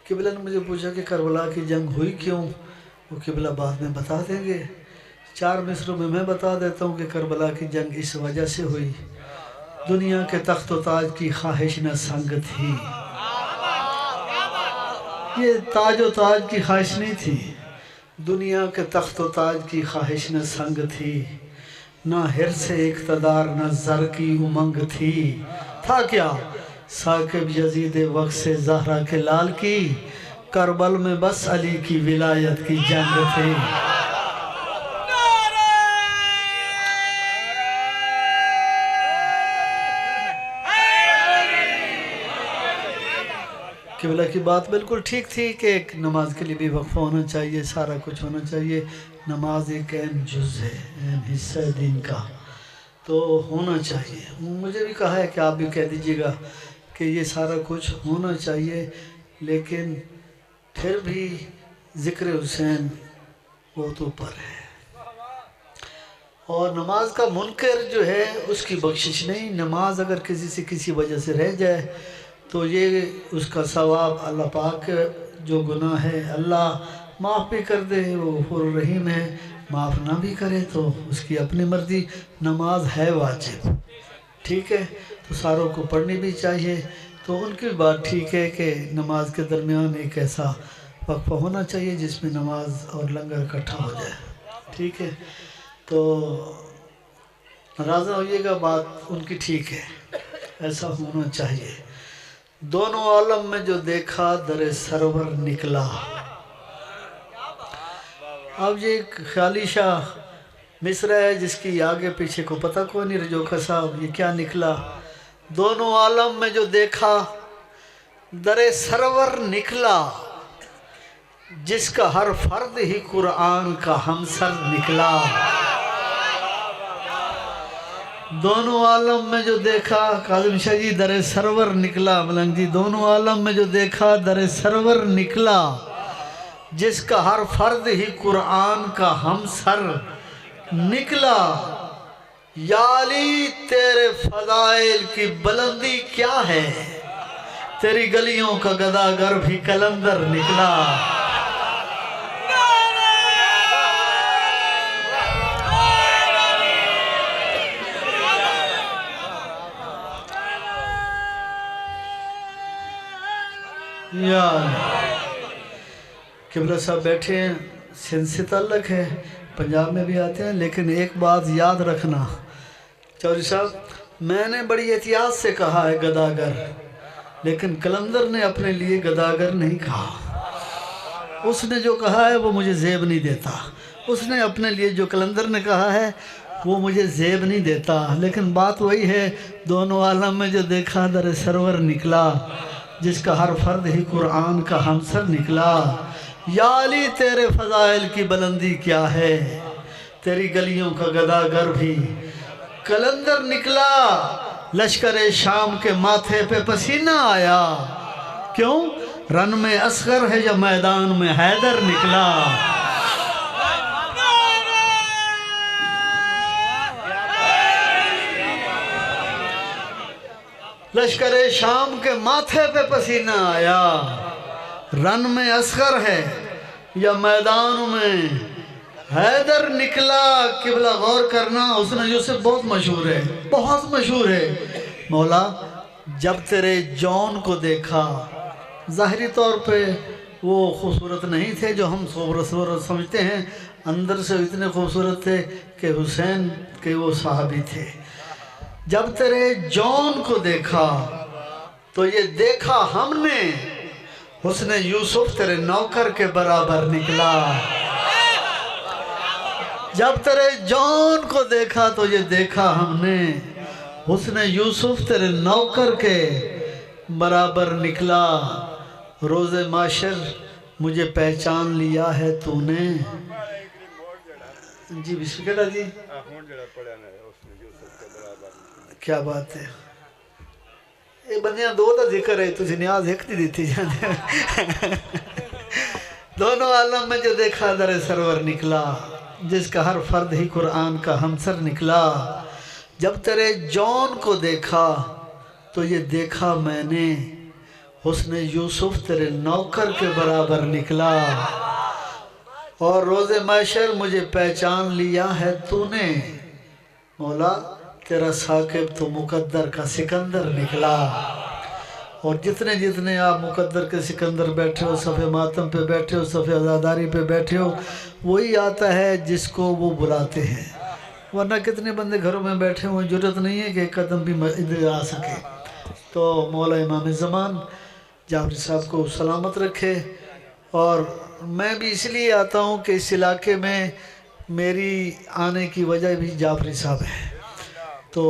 किबला ने मुझे पूछा कि करबला की जंग हुई क्यों, वो किबला बाद में बता देंगे। 4 मिसरों में मैं बता देता हूँ कि करबला की जंग इस वजह से हुई, दुनिया के तख्त व ताज की ख्वाहिश न संग थी। ये ताज व ताज की ख्वाहिश नहीं थी, दुनिया के तख्त व ताज की ख्वाहिश न संग थी, ना हिर्स इक़्तिदार न ज़र की उमंग थी। था क्या साकिब यजीद वक्त से ज़हरा के लाल की, करबल में बस अली की विलायत की जंग थी। किबला की बात बिल्कुल ठीक थी कि एक नमाज के लिए भी वक्फा होना चाहिए, सारा कुछ होना चाहिए। नमाज एक अहम जुज़ है, अहम हिस्सा है दीन का, तो होना चाहिए। मुझे भी कहा है कि आप भी कह दीजिएगा कि ये सारा कुछ होना चाहिए, लेकिन फिर भी ज़िक्र हुसैन बहुत ऊपर है। और नमाज का मुनकर जो है उसकी बख्शिश नहीं। नमाज अगर किसी से किसी वजह से रह जाए तो ये उसका सवाब अल्लाह पाक, जो गुनाह है अल्लाह माफ़ भी कर दे, वो गफूर रहीम है, माफ़ ना भी करे तो उसकी अपनी मर्ज़ी। नमाज है वाजिब, ठीक है, तो सारों को पढ़नी भी चाहिए। तो उनकी बात ठीक है कि नमाज के दरमियान एक ऐसा वक्फा होना चाहिए जिसमें नमाज और लंगर इकट्ठा हो जाए, ठीक है। तो नाराज़ होइएगा, बात उनकी ठीक है, ऐसा होना चाहिए। दोनों आलम में जो देखा दरे सरवर निकला। अब ये एक ख्याली शाह मिसरा है जिसकी आगे पीछे को पता को नहीं, रजोखा साहब ये क्या निकला। दोनों आलम में जो देखा दरे सरवर निकला, जिसका हर फर्द ही कुरान का हमसर निकला। दोनों आलम में जो देखा, काज़िम शाह जी दरे सरवर निकला, मलंग जी दोनों आलम में जो देखा दरे सरवर निकला, जिसका हर फर्द ही कुरान का हमसर निकला। याली तेरे फदाइल की बुलंदी क्या है, तेरी गलियों का गदागर भी कलंदर निकला। यार किबला साहब बैठे हैं, सिंध से ताल्लुक़ है, पंजाब में भी आते हैं, लेकिन एक बात याद रखना चौधरी साहब, मैंने बड़ी एहतियात से कहा है गदागर, लेकिन कलंदर ने अपने लिए गदागर नहीं कहा। उसने जो कहा है वो मुझे ज़ेब नहीं देता, उसने अपने लिए जो कलंदर ने कहा है वो मुझे ज़ेब नहीं देता। लेकिन बात वही है, दोनों आलम में जो देखा दर सरवर निकला, जिसका हर फर्द ही कुरान का हमसर निकला। या अली तेरे फ़ज़ाइल की बुलंदी क्या है, तेरी गलियों का गदागर भी कलंदर निकला। लश्कर शाम के माथे पे पसीना आया, क्यों रन में असगर है या मैदान में हैदर निकला। लश्कर शाम के माथे पे पसीना आया, रन में असगर है या मैदान में हैदर निकला। किबला गौर करना, उसने यूसुफ बहुत मशहूर है, बहुत मशहूर है। मौला जब तेरे जौन को देखा, ज़ाहिरी तौर पे वो खूबसूरत नहीं थे जो हम खूबसूरत समझते हैं, अंदर से इतने खूबसूरत थे कि हुसैन के वो साहबी थे। जब तेरे जौन को देखा तो ये देखा हमने, हुस्न यूसुफ तेरे नौकर के बराबर निकला। जब तेरे जौन को देखा तो ये देखा हमने, हुस्न यूसुफ तेरे नौकर के बराबर निकला। रोज़े माशर मुझे पहचान लिया है तूने। जी बिस्मिल्लाह जी, क्या बात है। ये बंदियां दो का जिक्र है, तुझे न्याज एक नहीं दी जाने। दोनों आलम में जो देखा दर सरवर निकला, जिसका हर फर्द ही कुरान का हमसर निकला। जब तेरे जौन को देखा तो ये देखा मैंने, हुस्न यूसुफ तेरे नौकर के बराबर निकला, और रोज़े महशर मुझे पहचान लिया है तूने, मौला तेरा साकिब तो मुकद्दर का सिकंदर निकला। और जितने जितने आप मुकद्दर के सिकंदर बैठे हो, सफ़े मातम पे बैठे हो, सफ़े अज़ादारी पे बैठे हो, वही आता है जिसको वो बुलाते हैं। वरना कितने बंदे घरों में बैठे हुए, ज़रूरत नहीं है कि एक कदम भी इधर आ सके। तो मौला इमाम ज़मान जाफरी साहब को सलामत रखे। और मैं भी इसलिए आता हूँ कि इस इलाके में मेरी आने की वजह भी जाफरी साहब है। तो